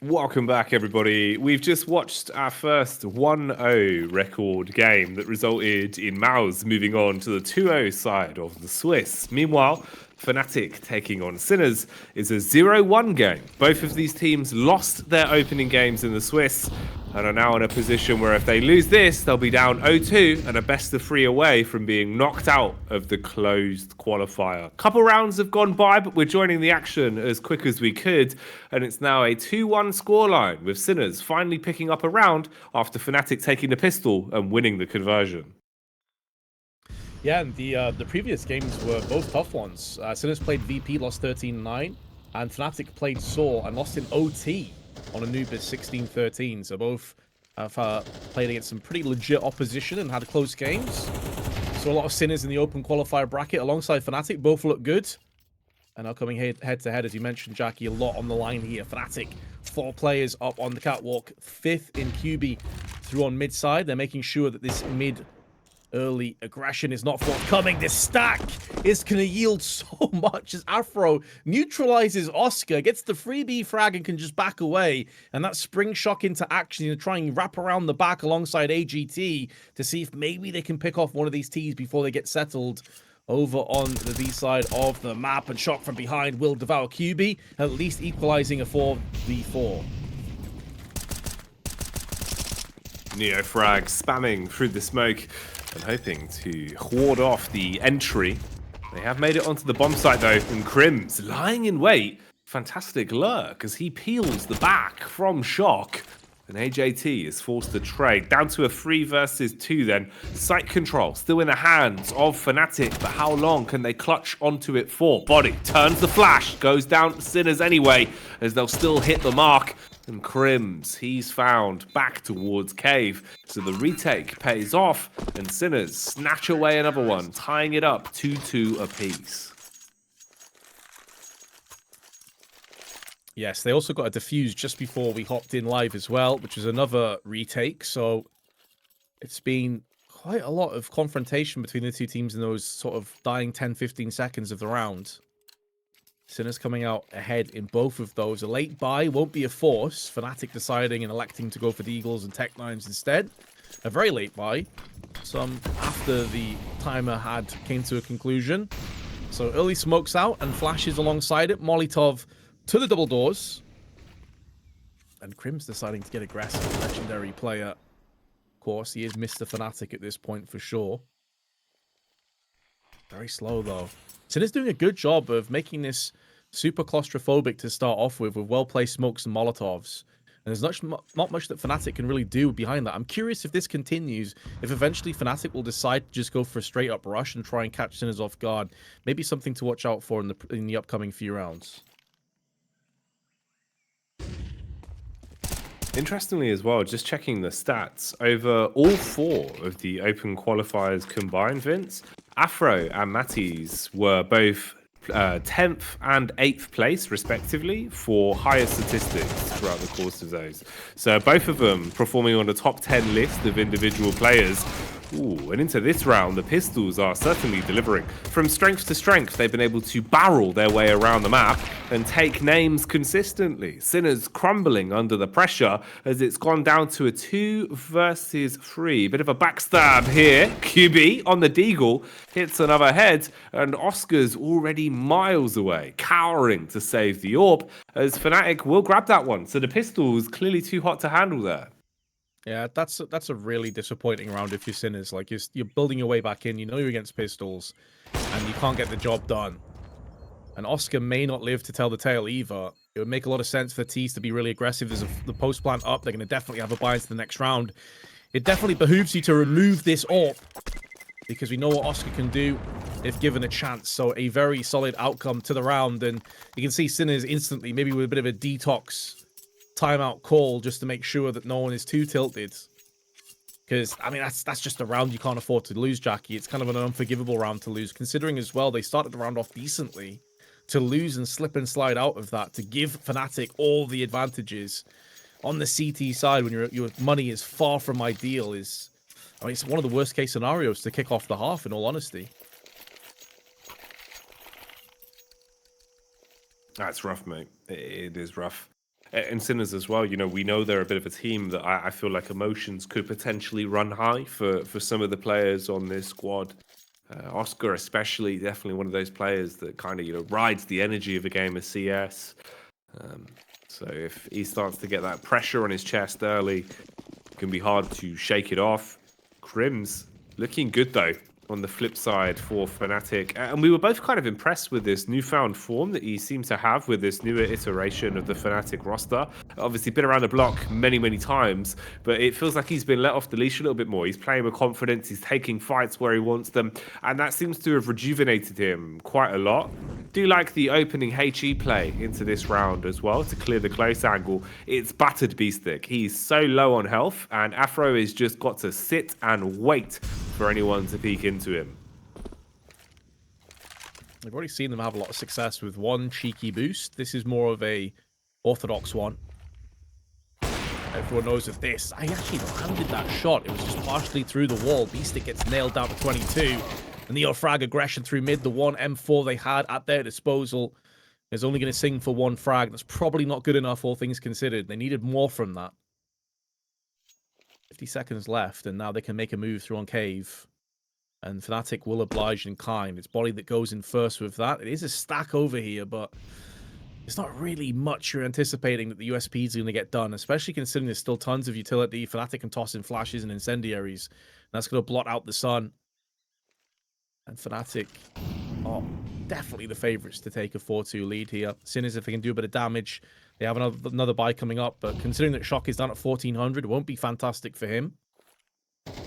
Welcome back, everybody. We've just watched our first 1-0 record game that resulted in Maus moving on to the 2-0 side of the Swiss. Meanwhile, FNATIC taking on Sinners is a 0-1 game. Both of these teams lost their opening games in the Swiss and are now in a position where if they lose this, they'll be down 0-2 and a best of 3 away from being knocked out of the closed qualifier. Couple rounds have gone by, but we're joining the action as quick as we could, and it's now a 2-1 scoreline with Sinners finally picking up a round after FNATIC taking the pistol and winning the conversion. Yeah, and the previous games were both tough ones. Sinners played VP, lost 13-9, and FNATIC played SAW and lost in OT on Anubis 16-13. So both have played against some pretty legit opposition and had close games. So a lot of Sinners in the open qualifier bracket alongside FNATIC both look good. And now coming head-to-head, as you mentioned, Jacky, a lot on the line here. FNATIC, 4 players up on the catwalk, 5th in QB through on mid-side. They're making sure that this mid early aggression is not forthcoming. This stack is going to yield so much as Afro neutralizes Oscar, gets the freebie frag and can just back away. And that spring shock into action, you know, try and wrap around the back alongside AGT to see if maybe they can pick off one of these Ts before they get settled over on the B side of the map. And shock from behind will devour QB, at least equalizing a 4v4. Neo Frag spamming through the smoke and hoping to ward off the entry. They have made it onto the bomb site though, and Crims lying in wait. Fantastic lurk as he peels the back from shock. And AJT is forced to trade down to a 3 versus 2 then. Site control still in the hands of FNATIC, but how long can they clutch onto it for? Body turns the flash, goes down to Sinners anyway, as they'll still hit the mark. And Crims, he's found back towards Cave. So the retake pays off, and Sinners snatch away another one, tying it up 2-2 apiece. Yes, they also got a defuse just before we hopped in live as well, which was another retake. So it's been quite a lot of confrontation between the two teams in those sort of dying 10-15 seconds of the round. Sinners coming out ahead in both of those. A late buy won't be a force. FNATIC deciding and electing to go for the Eagles and Tech-9s instead. A very late buy. Some after the timer came to a conclusion. So early smokes out and flashes alongside it. Molotov to the double doors. And Crims deciding to get aggressive. Legendary player. Of course, he is Mr. FNATIC at this point for sure. Very slow though. Sinners doing a good job of making this super claustrophobic to start off with well-placed smokes and Molotovs. And there's not much that FNATIC can really do behind that. I'm curious if this continues, if eventually FNATIC will decide to just go for a straight-up rush and try and catch Sinners off guard. Maybe something to watch out for in the upcoming few rounds. Interestingly as well, just checking the stats, over all 4 of the open qualifiers combined, Vince, Afro and Matties were both 10th and 8th place, respectively, for higher statistics throughout the course of those. So both of them performing on the top 10 list of individual players. Ooh, and into this round, the Pistols are certainly delivering. From strength to strength, they've been able to barrel their way around the map and take names consistently. Sinners crumbling under the pressure as it's gone down to a 2 versus 3. Bit of a backstab here. QB on the Deagle hits another head, and Oscar's already miles away, cowering to save the AWP, as FNATIC will grab that one. So the Pistols clearly too hot to handle there. Yeah, that's a really disappointing round if you're Sinners. Like, you're building your way back in. You know you're against Pistols, and you can't get the job done. And Oscar may not live to tell the tale either. It would make a lot of sense for the T's to be really aggressive. There's the post plant up. They're going to definitely have a buy into the next round. It definitely behooves you to remove this AWP, because we know what Oscar can do if given a chance. So a very solid outcome to the round. And you can see Sinners instantly, maybe with a bit of a detox timeout call, just to make sure that no one is too tilted. Because, I mean, that's just a round you can't afford to lose, Jacky. It's kind of an unforgivable round to lose, considering as well they started the round off decently. To lose and slip and slide out of that, to give FNATIC all the advantages on the CT side when your money is far from ideal is... I mean, it's one of the worst case scenarios to kick off the half, in all honesty. That's rough, mate. It is rough. And Sinners as well, you know, we know they're a bit of a team that I feel like emotions could potentially run high for some of the players on this squad. Oscar especially, definitely one of those players that kind of, you know, rides the energy of a game of CS. So if he starts to get that pressure on his chest early, it can be hard to shake it off. Crims looking good though on the flip side for FNATIC. And we were both kind of impressed with this newfound form that he seems to have with this newer iteration of the FNATIC roster. Obviously been around the block many, many times, but it feels like he's been let off the leash a little bit more. He's playing with confidence, he's taking fights where he wants them, and that seems to have rejuvenated him quite a lot. Do like the opening HE play into this round as well to clear the close angle. It's battered B-Stick. He's so low on health, and Afro has just got to sit and wait for anyone to peek into him. We've already seen them have a lot of success with one cheeky boost. This is more of a orthodox one. Everyone knows of this. I actually landed that shot. It was just partially through the wall. B-Stick gets nailed down to 22. The neo-frag aggression through mid, the one M4 they had at their disposal is only going to sing for one frag. That's probably not good enough, all things considered. They needed more from that. 50 seconds left, and now they can make a move through on Cave. And FNATIC will oblige in kind. It's Body that goes in first with that. It is a stack over here, but it's not really much you're anticipating that the USP is going to get done, especially considering there's still tons of utility. FNATIC can toss in flashes and incendiaries. And that's going to blot out the sun. And FNATIC are definitely the favorites to take a 4-2 lead here. Sinners, if they can do a bit of damage, they have another buy coming up. But considering that Shock is down at 1400, it won't be fantastic for him.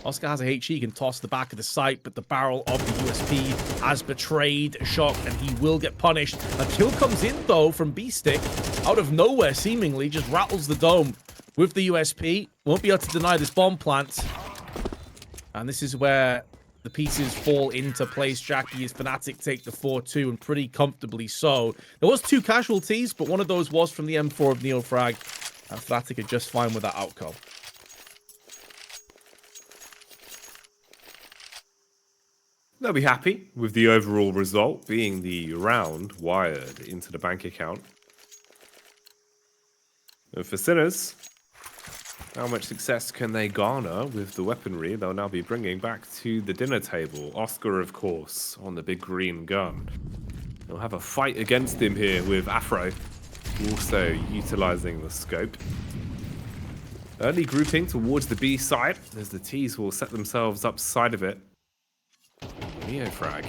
Oscar has a HE, he can toss the back of the site, but the barrel of the USP has betrayed Shock, and he will get punished. A kill comes in, though, from B-Stick, out of nowhere, seemingly, just rattles the dome with the USP. Won't be able to deny this bomb plant. And this is where the pieces fall into place. Jacky as FNATIC take the 4-2, and pretty comfortably so. There was 2 casualties, but one of those was from the M4 of neo-frag, and FNATIC are just fine with that outcome. They'll be happy with the overall result being the round wired into the bank account. And for Sinners, how much success can they garner with the weaponry they'll now be bringing back to the dinner table? Oscar, of course, on the big green gun. They'll have a fight against him here with Afro, also utilizing the scope. Early grouping towards the B side, as the T's will set themselves up side of it. neo-frag,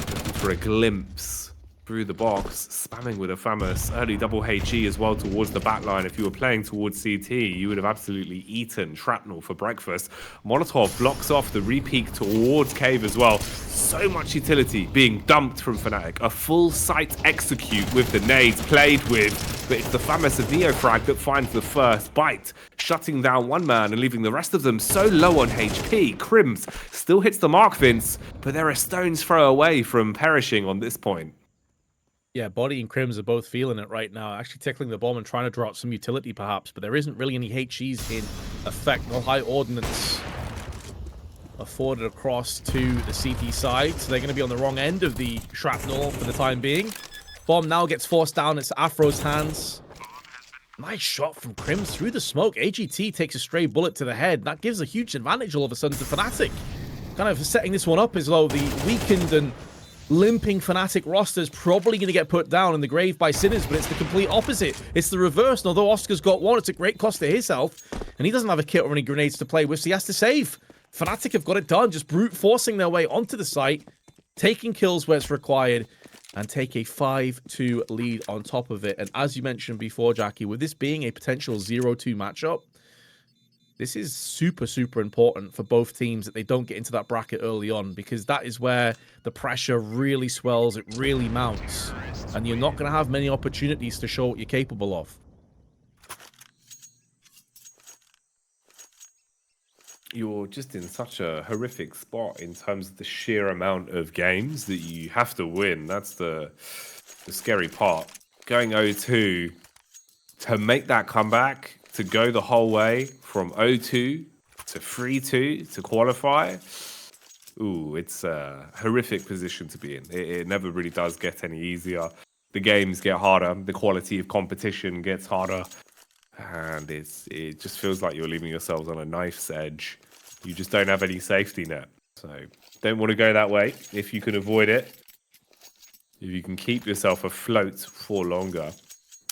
looking for a glimpse through the box, spamming with a famous early double HE as well towards the backline. If you were playing towards CT, you would have absolutely eaten shrapnel for breakfast. Molotov blocks off the repeat towards Cave as well. So much utility being dumped from FNATIC. A full site execute with the nades played with, but it's the famous of neo-frag that finds the first bite, shutting down one man and leaving the rest of them so low on HP. Crims still hits the mark, Vince, but they're a stone's throw away from perishing on this point. Yeah, Body and Crims are both feeling it right now, actually tickling the bomb and trying to draw out some utility perhaps, but there isn't really any HEs in effect. No high ordnance afforded across to the CT side, so they're going to be on the wrong end of the shrapnel for the time being. Bomb now gets forced down into Afro's hands. Nice shot from Crims through the smoke. AGT takes a stray bullet to the head. That gives a huge advantage all of a sudden to FNATIC. Kind of setting this one up as though the weakened and limping FNATIC roster is probably going to get put down in the grave by Sinners, but it's the complete opposite. It's the reverse, and although Oscar's got one, it's a great cost to his health, and he doesn't have a kit or any grenades to play with, so he has to save. FNATIC have got it done, just brute forcing their way onto the site, taking kills where it's required, and take a 5-2 lead on top of it. And as you mentioned before, Jacky, with this being a potential 0-2 matchup, this is super, super important for both teams that they don't get into that bracket early on, because that is where the pressure really swells, it really mounts, and you're not going to have many opportunities to show what you're capable of. You're just in such a horrific spot in terms of the sheer amount of games that you have to win. That's the scary part. Going 0-2 to make that comeback, to go the whole way from 0-2 to 3-2 to qualify. Ooh, it's a horrific position to be in. It never really does get any easier. the games get harder, the quality of competition gets harder, and it just feels like you're leaving yourselves on a knife's edge. You just don't have any safety net. So don't want to go that way if you can avoid it. If you can keep yourself afloat for longer.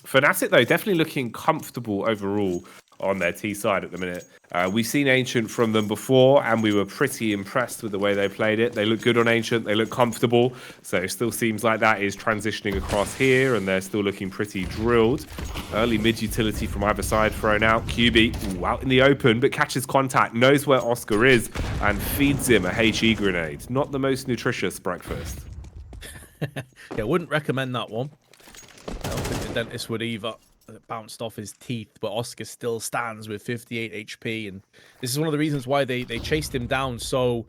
FNATIC, though, definitely looking comfortable overall on their T side at the minute. We've seen Ancient from them before, and we were pretty impressed with the way they played it. They look good on Ancient, they look comfortable, so it still seems like that is transitioning across here, and they're still looking pretty drilled. Early mid utility from either side thrown out. QB out in the open, but catches contact, knows where Oscar is, and feeds him a HE grenade. Not the most nutritious breakfast. Yeah, wouldn't recommend that one. I don't think the dentist would either. It bounced off his teeth, but Oscar still stands with 58 HP, and this is one of the reasons why they chased him down so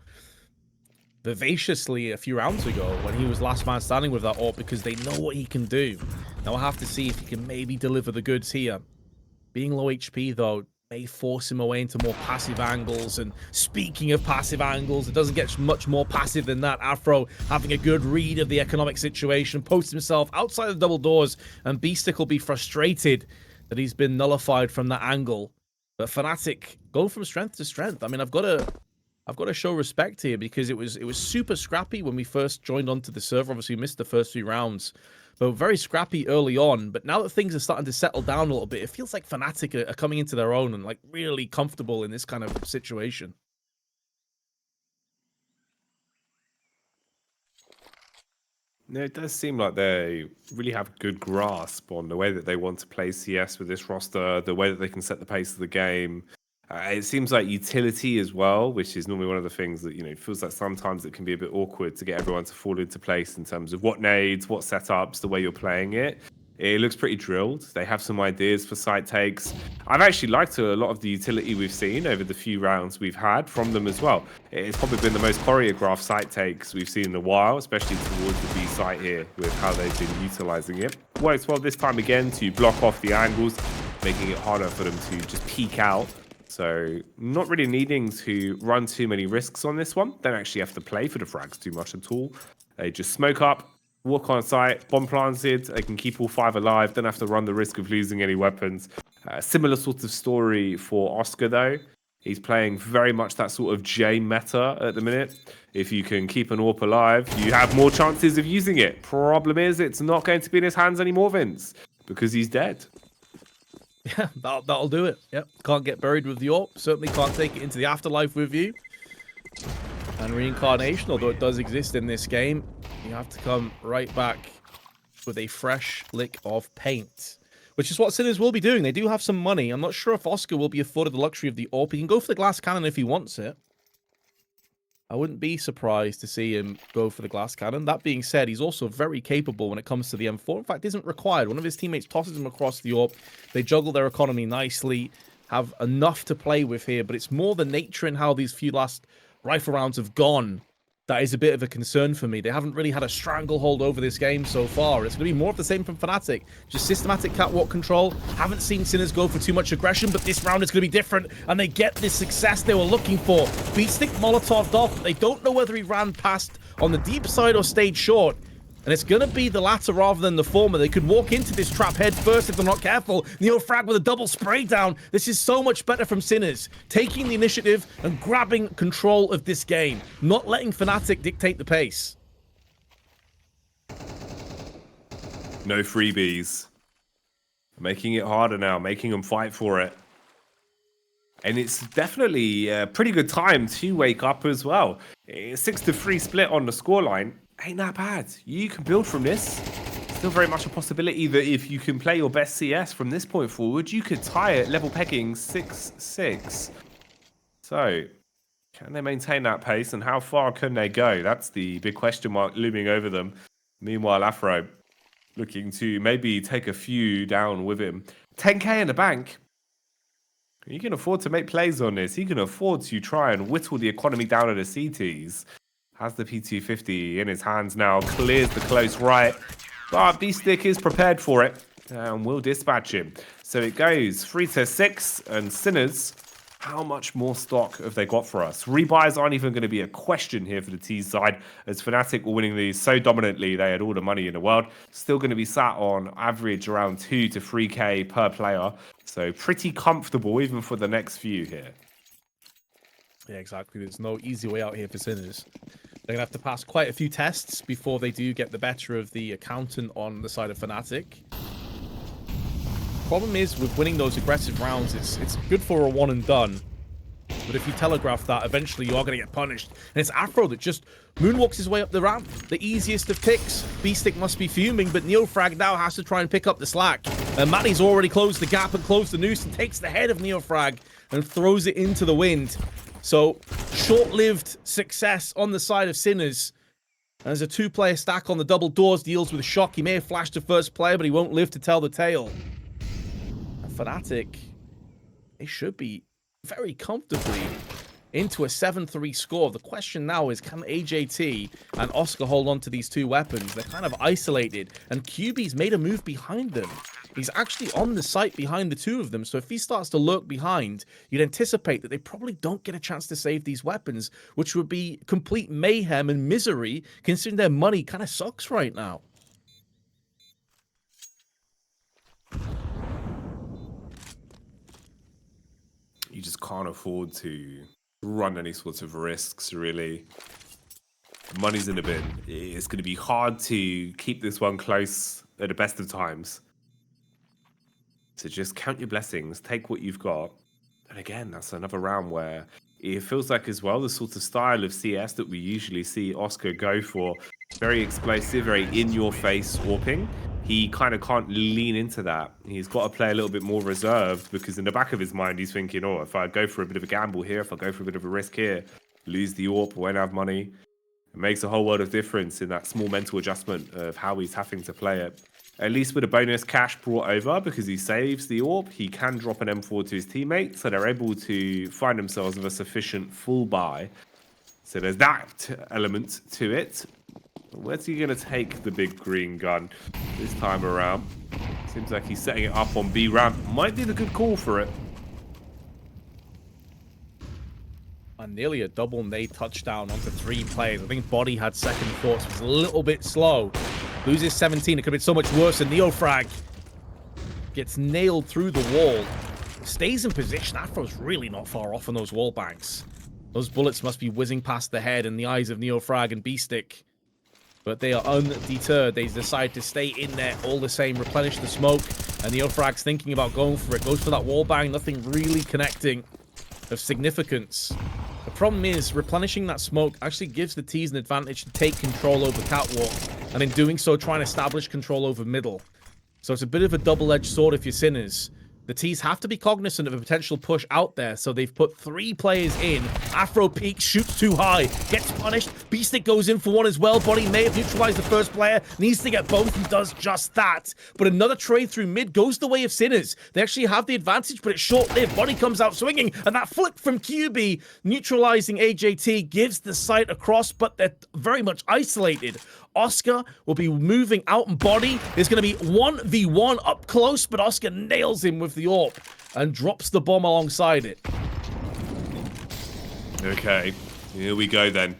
vivaciously a few rounds ago when he was last man standing with that AWP, because they know what he can do. Now we'll have to see if he can maybe deliver the goods here. Being low HP, though, may force him away into more passive angles, and speaking of passive angles, it doesn't get much more passive than that. Afro having a good read of the economic situation, posts himself outside the double doors, and Beastick will be frustrated that he's been nullified from that angle. But FNATIC go from strength to strength. I mean, I've got to show respect here, because it was super scrappy when we first joined onto the server. Obviously, we missed the first few rounds, but very scrappy early on. But now that things are starting to settle down a little bit, it feels like FNATIC are coming into their own and like really comfortable in this kind of situation. No, it does seem like they really have a good grasp on the way that they want to play CS with this roster, the way that they can set the pace of the game. It seems like utility as well, which is normally one of the things that, it feels like sometimes it can be a bit awkward to get everyone to fall into place in terms of what nades, what setups, the way you're playing it. It looks pretty drilled. They have some ideas for site takes. I've actually liked a lot of the utility we've seen over the few rounds we've had from them as well. It's probably been the most choreographed site takes we've seen in a while, especially towards the B site here with how they've been utilizing it. Works well this time again to block off the angles, making it harder for them to just peek out. So not really needing to run too many risks on this one. Don't actually have to play for the frags too much at all. They just smoke up, walk on site, bomb planted. They can keep all 5 alive. Don't have to run the risk of losing any weapons. Similar sort of story for Oscar, though. He's playing very much that sort of J meta at the minute. If you can keep an AWP alive, you have more chances of using it. Problem is, it's not going to be in his hands anymore, Vince, because he's dead. Yeah, that'll do it. Yep, can't get buried with the AWP. Certainly can't take it into the afterlife with you. And reincarnation, although it does exist in this game, you have to come right back with a fresh lick of paint, which is what Sinners will be doing. They do have some money. I'm not sure if Oscar will be afforded the luxury of the AWP. He can go for the glass cannon if he wants it. I wouldn't be surprised to see him go for the glass cannon. That being said, he's also very capable when it comes to the M4. In fact, isn't required. One of his teammates tosses him across the AWP. They juggle their economy nicely, have enough to play with here, but it's more the nature in how these few last rifle rounds have gone that is a bit of a concern for me. They haven't really had a stranglehold over this game so far. It's going to be more of the same from FNATIC. Just systematic catwalk control. Haven't seen Sinners go for too much aggression, but this round is going to be different, and they get this success they were looking for. Beatstick Molotov'd off. They don't know whether he ran past on the deep side or stayed short. And it's going to be the latter rather than the former. They could walk into this trap head first if they're not careful. Neo-frag with a double spray down. This is so much better from Sinners. Taking the initiative and grabbing control of this game. Not letting FNATIC dictate the pace. No freebies. Making it harder now. Making them fight for it. And it's definitely a pretty good time to wake up as well. 6-3 split on the scoreline. Ain't that bad. You can build from this. Still very much a possibility that if you can play your best CS from this point forward, you could tie it level pegging 6-6. So, can they maintain that pace, and how far can they go? That's the big question mark looming over them. Meanwhile, Afro looking to maybe take a few down with him. 10k in the bank. You can afford to make plays on this. He can afford to try and whittle the economy down at the CTs. Has the P250 in his hands now, clears the close right, but Beastick is prepared for it and will dispatch him. So it goes 3-6, and Sinners How much more stock have they got for us? Rebuys aren't even going to be a question here for the T side, as FNATIC were winning these so dominantly they had all the money in the world. Still going to be sat on average around 2 to 3k per player. So pretty comfortable even for the next few here. Yeah, exactly. There's no easy way out here for Sinners. They're going to have to pass quite a few tests before they do get the better of the accountant on the side of FNATIC. Problem is, with winning those aggressive rounds, it's good for a one and done. But if you telegraph that, eventually you are going to get punished. And it's Afro that just moonwalks his way up the ramp. The easiest of picks. Beestick must be fuming, but Neofrag now has to try and pick up the slack. And Matty's already closed the gap and closed the noose and takes the head of Neofrag and throws it into the wind. So, short-lived success on the side of Sinners. As a two-player stack on the double doors deals with a shock. He may have flashed the first player, but he won't live to tell the tale. FNATIC, they should be very comfortably into a 7-3 score. The question now is, can AJT and Oscar hold on to these two weapons? They're kind of isolated, and QB's made a move behind them. He's actually on the site behind the two of them, so if he starts to lurk behind, you'd anticipate that they probably don't get a chance to save these weapons, which would be complete mayhem and misery, considering their money kind of sucks right now. You just can't afford to run any sorts of risks, really. Money's in the bin. It's going to be hard to keep this one close at the best of times. So just count your blessings, take what you've got. And again, that's another round where it feels like as well the sort of style of CS that we usually see Oscar go for. Very explosive, very in-your-face warping. He kind of can't lean into that. He's got to play a little bit more reserved because in the back of his mind, he's thinking, oh, if I go for a bit of a gamble here, if I go for a bit of a risk here, lose the AWP, won't have money. It makes a whole world of difference in that small mental adjustment of how he's having to play it. At least with a bonus cash brought over because he saves the AWP, he can drop an M4 to his teammate, so they're able to find themselves with a sufficient full buy. So there's that element to it. Where's he going to take the big green gun this time around? Seems like he's setting it up on B ramp. Might be the good call for it. And nearly a double nade touchdown onto 3 players. I think Body had second thoughts, was a little bit slow. Loses 17. It could have been so much worse. And Neofrag gets nailed through the wall. Stays in position. Afro's really not far off on those wall banks. Those bullets must be whizzing past the head in the eyes of Neofrag and Beestick. But they are undeterred. They decide to stay in there all the same, replenish the smoke. And Neofrag's thinking about going for it. Goes for that wall bang, nothing really connecting of significance. The problem is, replenishing that smoke actually gives the T's an advantage to take control over Catwalk. And in doing so, try and establish control over middle. So it's a bit of a double-edged sword if you're Sinners. The T's have to be cognizant of a potential push out there, so they've put 3 players in. Afro peaks, shoots too high, gets punished. Beestick goes in for one as well. Body may have neutralized the first player, needs to get both, and does just that. But another trade through mid goes the way of Sinners. They actually have the advantage, but it's short-lived. Body comes out swinging, and that flick from QB, neutralizing AJT, gives the site across, but they're very much isolated. Oscar will be moving out and Body. There's going to be 1v1 up close, but Oscar nails him with the AWP and drops the bomb alongside it. Okay, here we go then.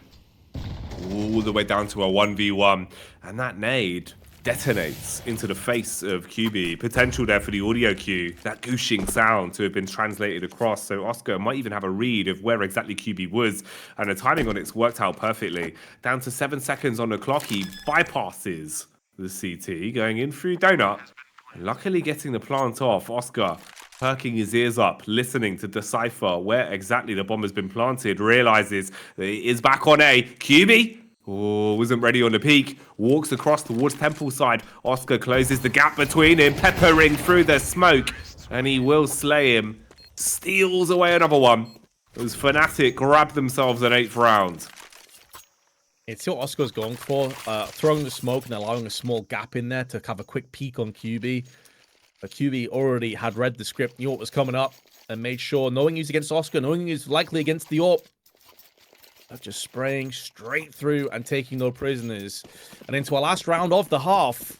All the way down to a 1v1. And that nade detonates into the face of QB. Potential there for the audio cue. That gooshing sound to have been translated across. So Oscar might even have a read of where exactly QB was. And the timing on it's worked out perfectly. Down to 7 seconds on the clock. He bypasses the CT, going in through Donut. Luckily getting the plant off. Oscar perking his ears up, listening to decipher where exactly the bomb has been planted. Realizes that it is back on A. QB? Oh, wasn't ready on the peak. Walks across towards Temple side. Oscar closes the gap between him, peppering through the smoke. And he will slay him. Steals away another one. Those FNATIC grab themselves an 8th round. It's what Oscar's going for. Throwing the smoke and allowing a small gap in there to have a quick peek on QB. But QB already had read the script, knew what was coming up, and made sure, knowing he was against Oscar, knowing he was likely against the AWP, just spraying straight through and taking no prisoners. And into our last round of the half,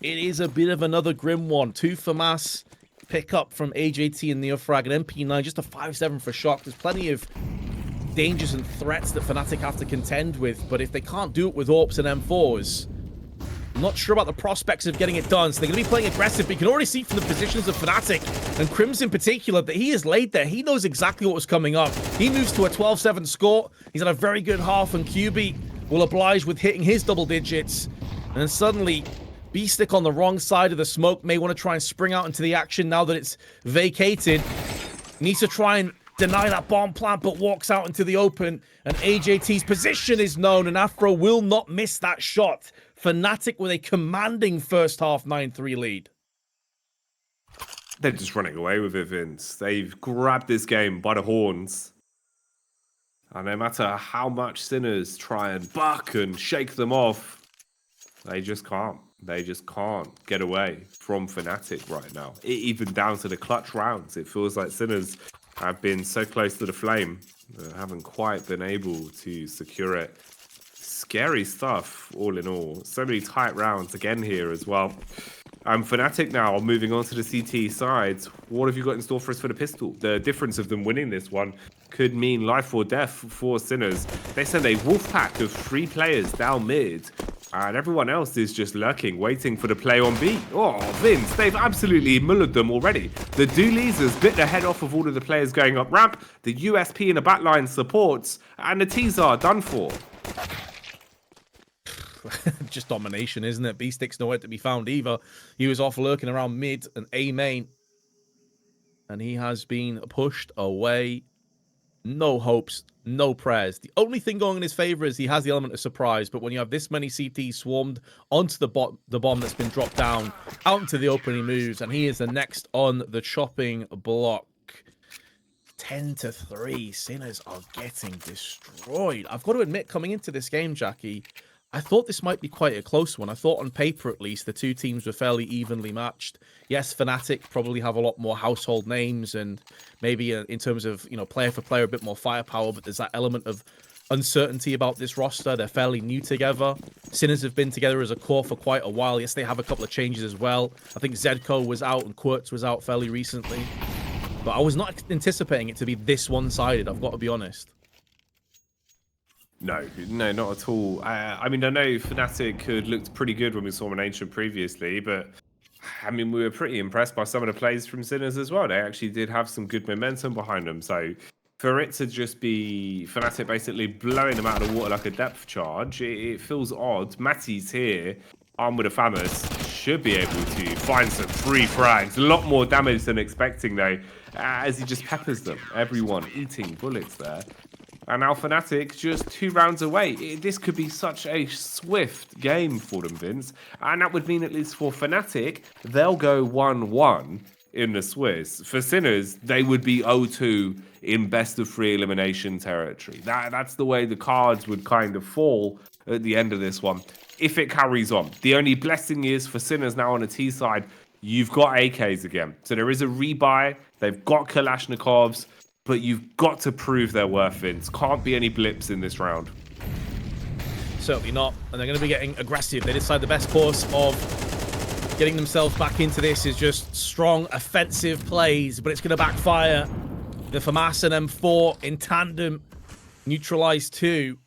it is a bit of another grim one. 2 FAMAS pick up from AJT and Neofrag and MP9, just a 5-7 for Shock. There's plenty of dangers and threats that FNATIC have to contend with, but if they can't do it with AWPs and M4s, I'm not sure about the prospects of getting it done, so they're going to be playing aggressive, but you can already see from the positions of FNATIC, and Crims in particular, that he is laid there. He knows exactly what was coming up. He moves to a 12-7 score. He's had a very good half, and QB will oblige with hitting his double digits, and then suddenly B-Stick on the wrong side of the smoke may want to try and spring out into the action now that it's vacated. Needs to try and deny that bomb plant, but walks out into the open, and AJT's position is known, and Afro will not miss that shot. FNATIC with a commanding first half 9-3 lead. They're just running away with it, Vince. They've grabbed this game by the horns. And no matter how much Sinners try and buck and shake them off, they just can't. They just can't get away from FNATIC right now. Even down to the clutch rounds. It feels like Sinners have been so close to the flame, they haven't quite been able to secure it. Scary stuff, all in all. So many tight rounds again here as well. FNATIC now moving on to the CT side. What have you got in store for us for the pistol? The difference of them winning this one could mean life or death for Sinners. They send a wolf pack of 3 players down mid, and everyone else is just lurking, waiting for the play on B. Oh, Vince, they've absolutely mullered them already. The Doolies has bit the head off of all of the players going up ramp. The USP in the backline supports, and the T's are done for. Just domination, isn't it? B-Stick's nowhere to be found either. He was off lurking around mid and A main, and he has been pushed away. No hopes, no prayers. The only thing going in his favor is he has the element of surprise, but when you have this many CTs swarmed onto the bomb that's been dropped down, out into the open he moves, and he is the next on the chopping block. 10-3, Sinners are getting destroyed. I've got to admit, coming into this game, Jacky, I thought this might be quite a close one. I thought on paper, at least, the two teams were fairly evenly matched. Yes, FNATIC probably have a lot more household names and maybe in terms of, you know, player for player, a bit more firepower, but there's that element of uncertainty about this roster. They're fairly new together. Sinners have been together as a core for quite a while. Yes, they have a couple of changes as well. I think Zedko was out and Quirtz was out fairly recently. But I was not anticipating it to be this one-sided, I've got to be honest. No, not at all. I mean, I know FNATIC had looked pretty good when we saw them in Ancient previously, but I mean, we were pretty impressed by some of the plays from Sinners as well. They actually did have some good momentum behind them. So for it to just be FNATIC basically blowing them out of the water like a depth charge, it feels odd. Matty's here, armed with a FAMAS, should be able to find some free frags. A lot more damage than expecting, though, as he just peppers them. Everyone eating bullets there. And now FNATIC just 2 rounds away. This could be such a swift game for them, Vince. And that would mean, at least for FNATIC, they'll go 1-1 in the Swiss. For Sinners, they would be 0-2 in best-of-3 elimination territory. That's the way the cards would kind of fall at the end of this one, if it carries on. The only blessing is, for Sinners now on the T side, you've got AKs again. So there is a rebuy. They've got Kalashnikovs. But you've got to prove their worth, Vince. Can't be any blips in this round. Certainly not. And they're going to be getting aggressive. They decide the best course of getting themselves back into this is just strong offensive plays, but it's going to backfire. The FAMAS and M4 in tandem neutralize 2,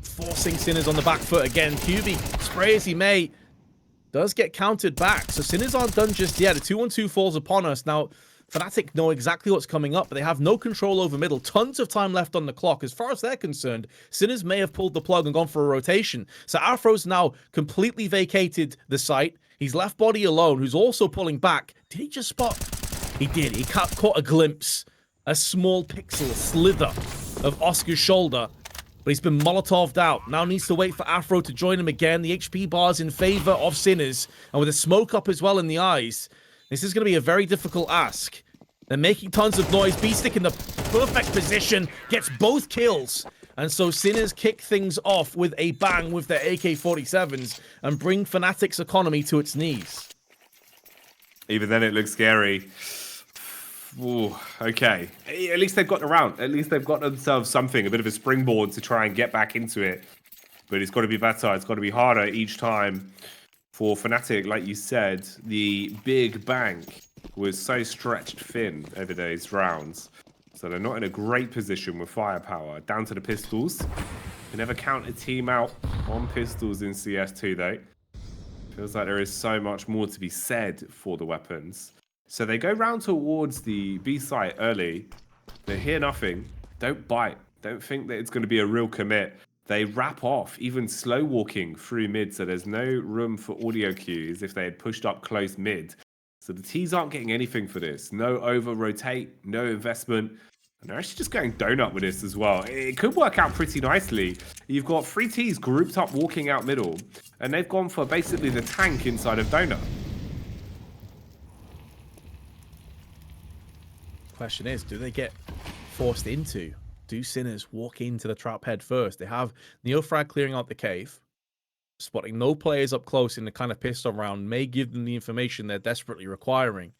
forcing Sinners on the back foot again. QB, spray as he may, does get countered back. So Sinners aren't done just yet. A 2-on-2 falls upon us. Now, FNATIC know exactly what's coming up, but they have no control over middle. Tons of time left on the clock. As far as they're concerned, Sinners may have pulled the plug and gone for a rotation. So Afro's now completely vacated the site. He's left body alone, who's also pulling back. Did he just spot? He did. He caught a glimpse, a small pixel, a slither of Oscar's shoulder. But he's been Molotov'd out. Now needs to wait for Afro to join him again. The HP bar's in favor of Sinners. And with a smoke up as well in the eyes, this is going to be a very difficult ask. They're making tons of noise. B-Stick in the perfect position. Gets both kills. And so Sinners kick things off with a bang with their AK-47s and bring FNATIC's economy to its knees. Even then it looks scary. Ooh, okay. At least they've got the round. At least they've got themselves something, a bit of a springboard to try and get back into it. But it's got to be better. It's got to be harder each time. For FNATIC, like you said, the big bank was so stretched thin over those rounds. So they're not in a great position with firepower. Down to the pistols. You never count a team out on pistols in CS2 though. Feels like there is so much more to be said for the weapons. So they go round towards the B site early. They hear nothing. Don't bite. Don't think that it's going to be a real commit. They wrap off, even slow walking through mid, so there's no room for audio cues if they had pushed up close mid. So the T's aren't getting anything for this. No over rotate, no investment. And they're actually just going donut with this as well. It could work out pretty nicely. You've got 3 T's grouped up walking out middle, and they've gone for basically the tank inside of donut. Question is, do they get forced into? Do Sinners walk into the trap head first? They have Neofrag clearing out the cave. Spotting no players up close in the kind of pistol round may give them the information they're desperately requiring.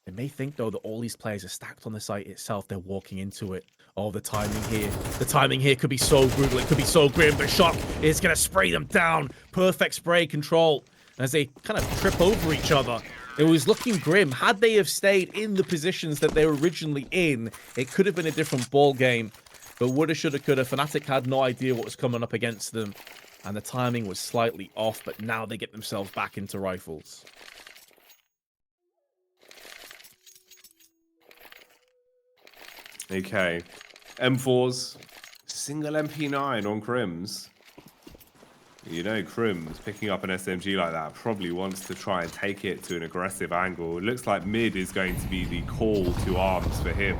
They may think, though, that all these players are stacked on the site itself. They're walking into it. Oh, the timing here. The timing here could be so brutal. It could be so grim. But Shock is going to spray them down. Perfect spray control as they kind of trip over each other. It was looking grim. Had they have stayed in the positions that they were originally in, it could have been a different ball game. But woulda, shoulda, coulda. FNATIC had no idea what was coming up against them. And the timing was slightly off, but now they get themselves back into rifles. Okay. M4s. Single MP9 on Crims. You know, Crims picking up an SMG like that probably wants to try and take it to an aggressive angle. It looks like mid is going to be the call to arms for him.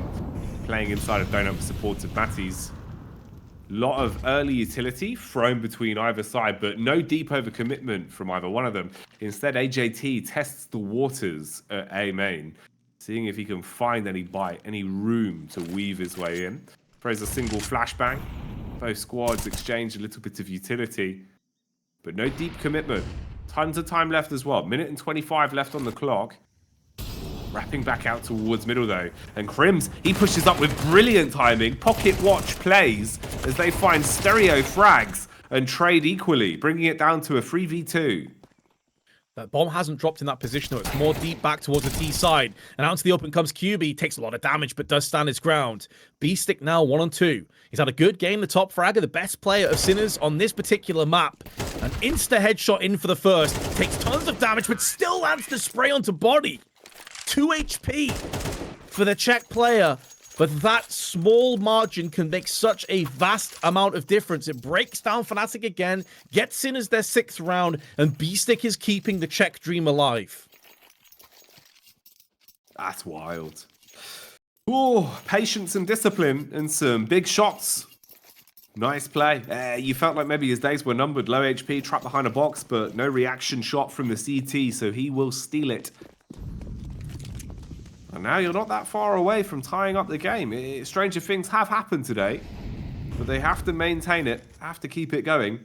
Playing inside of Donut with support of Matties. Lot of early utility thrown between either side, but no deep overcommitment from either one of them. Instead, AJT tests the waters at A main, seeing if he can find any bite, any room to weave his way in. Throws a single flashbang. Both squads exchange a little bit of utility, but no deep commitment. Tons of time left as well. Minute and 25 left on the clock. Wrapping back out towards middle though. And Crims, he pushes up with brilliant timing. Pocket watch plays as they find stereo frags and trade equally, bringing it down to a 3v2. That bomb hasn't dropped in that position, though. It's more deep back towards the T side. And out into the open comes QB. Takes a lot of damage, but does stand his ground. B-Stick now 1-on-2. He's had a good game. The top fragger, the best player of Sinners on this particular map. An insta headshot in for the first. Takes tons of damage, but still lands the spray onto body. 2 HP for the Czech player. But that small margin can make such a vast amount of difference. It breaks down FNATIC again, gets in as their 6th round, and B-Stick is keeping the Czech dream alive. That's wild. Oh, patience and discipline and some big shots. Nice play. You felt like maybe his days were numbered. Low HP, trapped behind a box, but no reaction shot from the CT, so he will steal it. And now you're not that far away from tying up the game. Stranger things have happened today, but they have to maintain it, have to keep it going.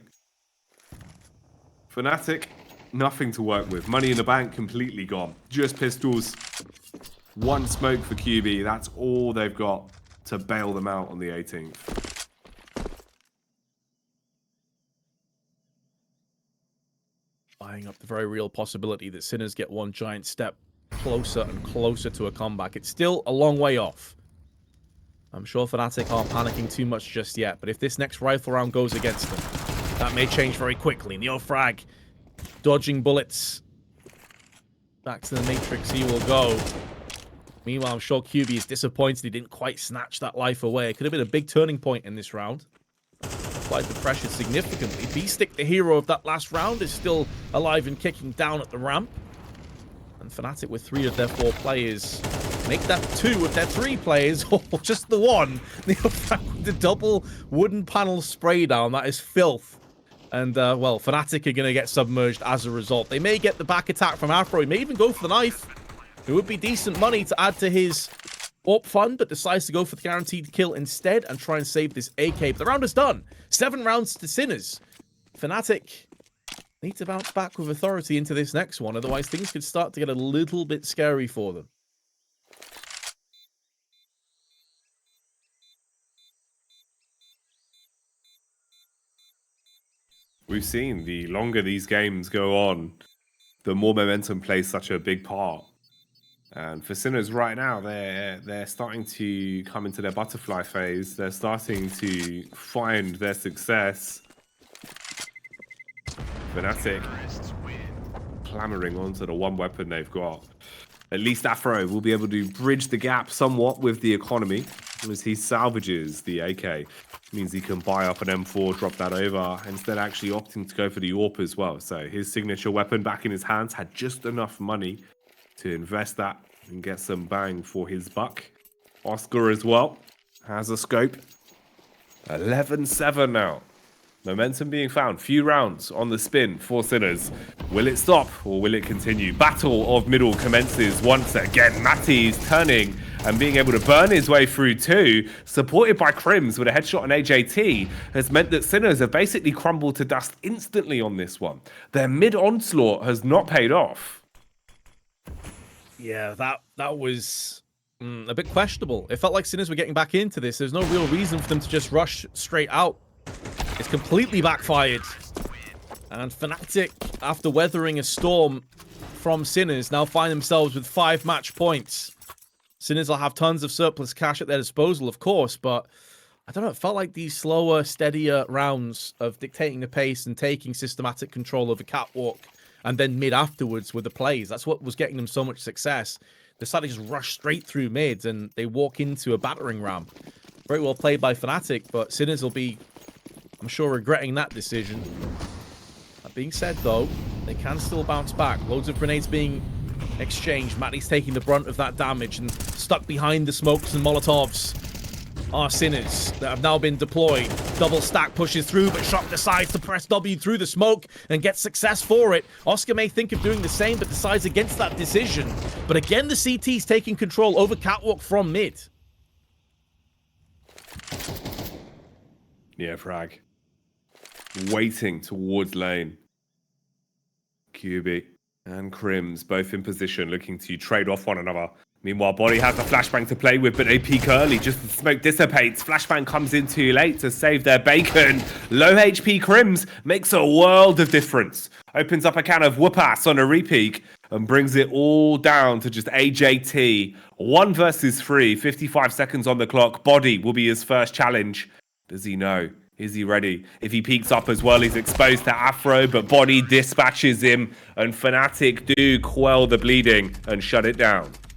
FNATIC, nothing to work with. Money in the bank, completely gone. Just pistols. One smoke for QB. That's all they've got to bail them out on the 18th. Buying up the very real possibility that Sinners get one giant step closer and closer to a comeback. It's still a long way off. I'm sure FNATIC aren't panicking too much just yet, but if this next rifle round goes against them, that may change very quickly. Neofrag dodging bullets. Back to the Matrix he will go. Meanwhile, I'm sure QB is disappointed he didn't quite snatch that life away. It could have been a big turning point in this round. Applied the pressure significantly. B-Stick, the hero of that last round, is still alive and kicking down at the ramp. And FNATIC with 3 of their 4 players make that 2 of their 3 players, or just the one. The double wooden panel spray down, that is filth. And, well, FNATIC are going to get submerged as a result. They may get the back attack from Afro. He may even go for the knife. It would be decent money to add to his AWP fund, but decides to go for the guaranteed kill instead and try and save this AK. But the round is done. 7 rounds to Sinners. FNATIC need to bounce back with authority into this next one, otherwise things could start to get a little bit scary for them. We've seen the longer these games go on, the more momentum plays such a big part. And for Sinners right now, they're starting to come into their butterfly phase. They're starting to find their success. FNATIC clamoring onto the one weapon they've got. At least Afro will be able to bridge the gap somewhat with the economy as he salvages the AK. Means he can buy up an M4, drop that over, instead actually opting to go for the AWP as well. So his signature weapon back in his hands, had just enough money to invest that and get some bang for his buck. Oscar as well has a scope. 11-7 now. Momentum being found. Few rounds on the spin for Sinners. Will it stop or will it continue? Battle of middle commences once again. Matty's turning and being able to burn his way through too, supported by Crims with a headshot on AJT, has meant that Sinners have basically crumbled to dust instantly on this one. Their mid-onslaught has not paid off. Yeah, that was a bit questionable. It felt like Sinners were getting back into this. There's no real reason for them to just rush straight out. It's completely backfired. And FNATIC, after weathering a storm from Sinners, now find themselves with 5 match points. Sinners will have tons of surplus cash at their disposal, of course, but I don't know, it felt like these slower, steadier rounds of dictating the pace and taking systematic control over Catwalk and then mid afterwards with the plays. That's what was getting them so much success. They decided to just rush straight through mid and they walk into a battering ram. Very well played by FNATIC, but Sinners will be, I'm sure, regretting that decision. That being said, though, they can still bounce back. Loads of grenades being exchanged. Matty's taking the brunt of that damage, and stuck behind the smokes and molotovs are Sinners that have now been deployed. Double stack pushes through, but Shock decides to press W through the smoke and get success for it. Oscar may think of doing the same, but decides against that decision. But again, the CT's taking control over Catwalk from mid. Yeah, frag. Waiting towards lane. QB and Crims both in position, looking to trade off one another. Meanwhile, Body has a flashbang to play with, but they peek early. Just the smoke dissipates. Flashbang comes in too late to save their bacon. Low HP Crims makes a world of difference. Opens up a can of whoop-ass on a repeak and brings it all down to just AJT. 1 versus 3, 55 seconds on the clock. Body will be his first challenge. Does he know? Is he ready? If he peeks up as well, he's exposed to Afro, but Body dispatches him, and FNATIC do quell the bleeding and shut it down.